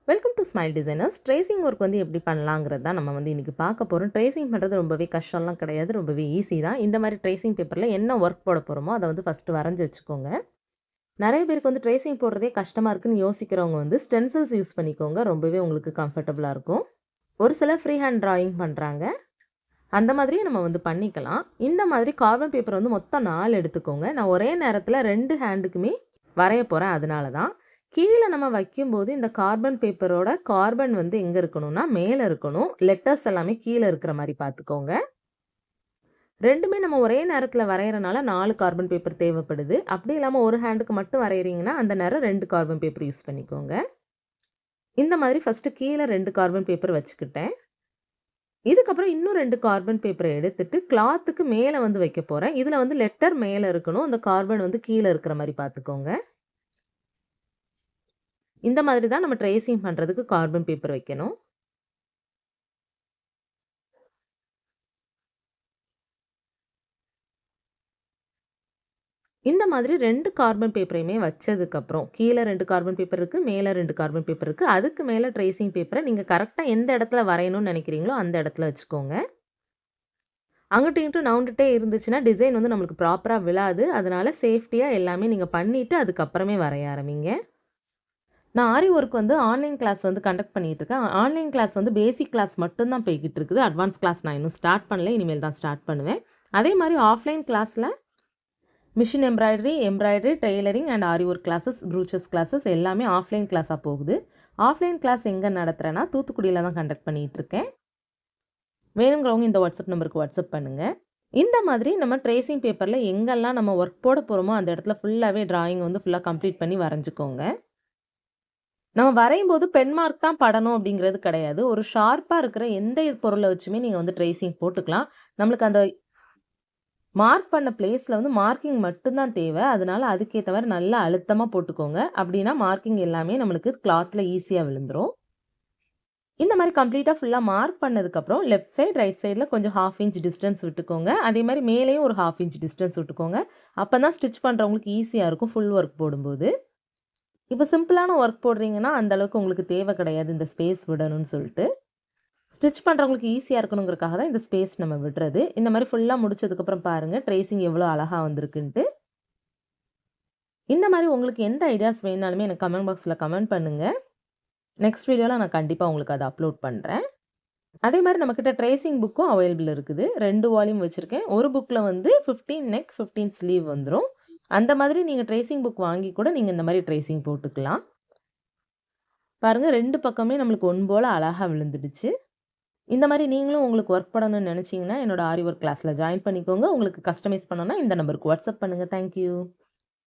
Welcome to smile designers. Tracing work வந்து எப்படி பண்ணலாங்கிறது தான் நம்ம வந்து இன்றைக்கி பார்க்க போகிறோம். ட்ரேசிங் பண்ணுறது ரொம்பவே கஷ்டம்லாம் கிடையாது, ரொம்பவே ஈஸி தான். இந்த மாதிரி ட்ரேசிங் பேப்பரில் என்ன ஒர்க் போட போகிறோமோ அதை வந்து ஃபஸ்ட்டு வரைஞ்சி வச்சுக்கோங்க. நிறைய பேருக்கு வந்து ட்ரேசிங் போடுறதே கஷ்டமாக இருக்குன்னு யோசிக்கிறவங்க வந்து ஸ்டென்சில்ஸ் யூஸ் பண்ணிக்கோங்க, ரொம்பவே உங்களுக்கு கம்ஃபர்டபுளாக இருக்கும். ஒரு சிலர் ஃப்ரீ ஹேண்ட் ட்ராயிங் பண்ணுறாங்க, அந்த மாதிரியே நம்ம வந்து பண்ணிக்கலாம். இந்த மாதிரி கார்பன் பேப்பர் வந்து மொத்தம் 4 எடுத்துக்கோங்க. நான் ஒரே நேரத்தில் 2 ஹேண்டுக்குமே வரைய போகிறேன், அதனால தான். கீழே நம்ம வைக்கும்போது இந்த கார்பன் பேப்பரோட கார்பன் வந்து எங்கே இருக்கணும்னா மேலே இருக்கணும். லெட்டர்ஸ் எல்லாமே கீழே இருக்கிற மாதிரி பார்த்துக்கோங்க. ரெண்டுமே நம்ம ஒரே நேரத்தில் வரைகிறனால 4 கார்பன் பேப்பர் தேவைப்படுது. அப்படி இல்லாமல் ஒரு ஹேண்டுக்கு மட்டும் வரைகிறீங்கன்னா அந்த நேரம் 2 கார்பன் பேப்பர் யூஸ் பண்ணிக்கோங்க. இந்த மாதிரி ஃபஸ்ட்டு கீழே 2 கார்பன் பேப்பர் வச்சுக்கிட்டேன். இதுக்கப்புறம் இன்னும் 2 கார்பன் பேப்பரை எடுத்துட்டு கிளாத்துக்கு மேலே வந்து வைக்க போகிறேன். இதில் வந்து லெட்டர் மேலே இருக்கணும், அந்த கார்பன் வந்து கீழே இருக்கிற மாதிரி பார்த்துக்கோங்க. இந்த மாதிரி தான் நம்ம ட்ரேசிங் பண்ணுறதுக்கு கார்பன் பேப்பர் வைக்கணும். இந்த மாதிரி 2 கார்பன் பேப்பரையுமே வச்சதுக்கப்புறம் கீழே 2 கார்பன் பேப்பர் இருக்குது, மேலே 2 கார்பன் பேப்பர் இருக்குது. அதுக்கு மேலே ட்ரேசிங் பேப்பரை நீங்கள் கரெக்டாக எந்த இடத்துல வரையணும்னு நினைக்கிறீங்களோ அந்த இடத்துல வச்சுக்கோங்க. அங்கிட்டு இங்கிட்டு நவுண்டுட்டே இருந்துச்சுன்னா டிசைன் வந்து நம்மளுக்கு ப்ராப்பராக விழாது. அதனால சேஃப்டியாக எல்லாமே நீங்கள் பண்ணிவிட்டு அதுக்கப்புறமே வரைய ஆரம்பிங்க. நான் ஆரி ஒர்க் வந்து ஆன்லைன் கிளாஸ் வந்து கண்டக்ட் பண்ணிகிட்டு இருக்கேன். ஆன்லைன் கிளாஸ் வந்து பேசிக் கிளாஸ் மட்டும்தான் போய்கிட்டு இருக்குது. அட்வான்ஸ் கிளாஸ் நான் இன்னும் ஸ்டார்ட் பண்ணல, இனிமேல் தான் ஸ்டார்ட் பண்ணுவேன். அதே மாதிரி ஆஃப்லைன் கிளாஸில் machine embroidery, tailoring and aari work classes, ப்ரூச்சஸ் classes எல்லாமே ஆஃப்லைன் கிளாஸாக போகுது. ஆஃப்லைன் கிளாஸ் எங்கே நடத்துகிறேன்னா தூத்துக்குடியில் தான் கண்டக்ட் பண்ணிகிட்டு இருக்கேன். வேணுங்கிறவங்க இந்த வாட்ஸ்அப் நம்பருக்கு வாட்ஸ்அப் பண்ணுங்கள். இந்த மாதிரி நம்ம ட்ரேசிங் பேப்பரில் எங்கெல்லாம் நம்ம ஒர்க் போட போகிறோமோ அந்த இடத்துல ஃபுல்லாகவே ட்ராயிங் வந்து ஃபுல்லாக கம்ப்ளீட் பண்ணி வரைஞ்சிக்கோங்க. நம்ம வரையும்போது பென் மார்க் தான் படணும் அப்படிங்கிறது கிடையாது. ஒரு ஷார்ப்பாக இருக்கிற எந்த பொருளை வச்சுமே நீங்கள் வந்து ட்ரேசிங் போட்டுக்கலாம். நம்மளுக்கு அந்த மார்க் பண்ண பிளேஸில் வந்து மார்க்கிங் மட்டும்தான் தேவை. அதனால அதுக்கேற்ற மாதிரி நல்லா அழுத்தமாக போட்டுக்கோங்க. அப்படின்னா மார்க்கிங் எல்லாமே நம்மளுக்கு கிளாத்தில் ஈஸியாக விழுந்துடும். இந்த மாதிரி கம்ப்ளீட்டாக ஃபுல்லாக மார்க் பண்ணதுக்கப்புறம் லெஃப்ட் சைடு ரைட் சைடில் கொஞ்சம் 1/2 இன்ச் டிஸ்டன்ஸ் விட்டுக்கோங்க. அதே மாதிரி மேலேயும் ஒரு 1/2 இன்ச் டிஸ்டன்ஸ் விட்டுக்கோங்க. அப்போ தான் ஸ்டிச் பண்ணுறவங்களுக்கு ஈஸியாக இருக்கும் ஃபுல் ஒர்க் போடும்போது. இப்போ சிம்பிளான ஒர்க் போடுறீங்கன்னா அந்த அளவுக்கு உங்களுக்கு தேவை கிடையாது இந்த ஸ்பேஸ் விடணும்னு சொல்லிட்டு. ஸ்டிச் பண்ணுறவங்களுக்கு ஈஸியாக இருக்கணுங்கிறதுக்காக தான் இந்த ஸ்பேஸ் நம்ம விடுறது. இந்த மாதிரி ஃபுல்லாக முடிச்சதுக்கப்புறம் பாருங்கள் ட்ரேசிங் எவ்வளோ அழகாக வந்திருக்குன்ட்டு. இந்த மாதிரி உங்களுக்கு எந்த ஐடியாஸ் வேணாலுமே எனக்கு கமெண்ட் பாக்ஸில் கமெண்ட் பண்ணுங்கள். நெக்ஸ்ட் வீடியோவில் நான் கண்டிப்பாக உங்களுக்கு அதை அப்லோட் பண்ணுறேன். அதே மாதிரி நம்மக்கிட்ட ட்ரேசிங் புக்கும் அவைலபிள் இருக்குது. 2 வால்யூம் வச்சுருக்கேன். ஒரு புக்கில் வந்து 15 நெக் 15 ஸ்லீவ் வந்துடும். அந்த மாதிரி நீங்கள் ட்ரேசிங் புக் வாங்கி கூட நீங்கள் இந்த மாதிரி ட்ரேசிங் போட்டுக்கலாம். பாருங்கள் 2 பக்கமே நம்மளுக்கு ஒன் போல் அழகாக விழுந்துடுச்சு. இந்த மாதிரி நீங்களும் உங்களுக்கு ஒர்க் பண்ணணும்னு நினச்சிங்கன்னா என்னோட ஆரி ஒர்க் கிளாஸில் ஜாயின் பண்ணிக்கோங்க. உங்களுக்கு கஸ்டமைஸ் பண்ணணும்னா இந்த நம்பருக்கு வாட்ஸ்அப் பண்ணுங்கள். தேங்க்யூ.